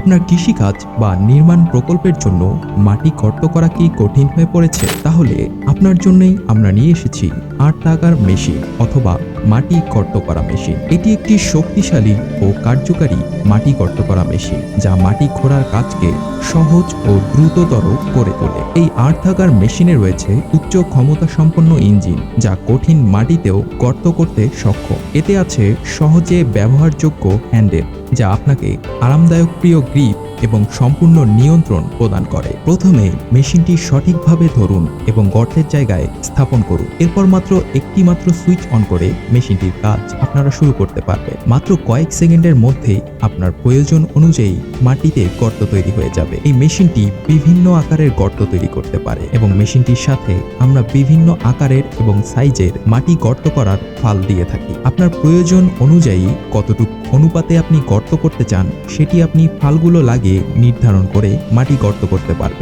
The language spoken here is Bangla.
আপনার কৃষিকাজ বা নির্মাণ প্রকল্পের জন্য মাটি গর্ত করা কি কঠিন হয়ে পড়েছে? তাহলে আপনার জন্যই আমরা নিয়ে এসেছি ৮ টাকার মেশিন অথবা মাটি গর্ত করা মেশিন। এটি একটি শক্তিশালী ও কার্যকারী মাটি গর্ত করা মেশিন, যা মাটি খোঁড়ার কাজকে সহজ ও দ্রুততর করে তোলে। এই ৮ টাকার মেশিনে রয়েছে উচ্চ ক্ষমতা সম্পন্ন ইঞ্জিন, যা কঠিন মাটিতেও গর্ত করতে সক্ষম। এতে আছে সহজে ব্যবহারযোগ্য হ্যান্ডেল, যা আপনাকে আরামদায়ক প্রিয় গ্রিপ এবং সম্পূর্ণ নিয়ন্ত্রণ প্রদান করে। প্রথমে মেশিনটি সঠিকভাবে ধরুন এবং গর্তের জায়গায় স্থাপন করুন। এরপর মাত্র একটি সুইচ অন করে মেশিনটির কাজ আপনারা শুরু করতে পারবেন। মাত্র কয়েক সেকেন্ডের মধ্যেই আপনার প্রয়োজন অনুযায়ী মাটিতে গর্ত তৈরি হয়ে যাবে। এই মেশিনটি বিভিন্ন আকারের গর্ত তৈরি করতে পারে এবং মেশিনটির সাথে আমরা বিভিন্ন আকারের এবং সাইজের মাটি গর্ত করার ফাল দিয়ে থাকি। আপনার প্রয়োজন অনুযায়ী কতটুকু অনুপাতে আপনি গর্ত করতে চান, সেটি আপনি ফালগুলো লাগিয়ে নির্ধারণ করে মাটি গর্ত করতে পারবেন।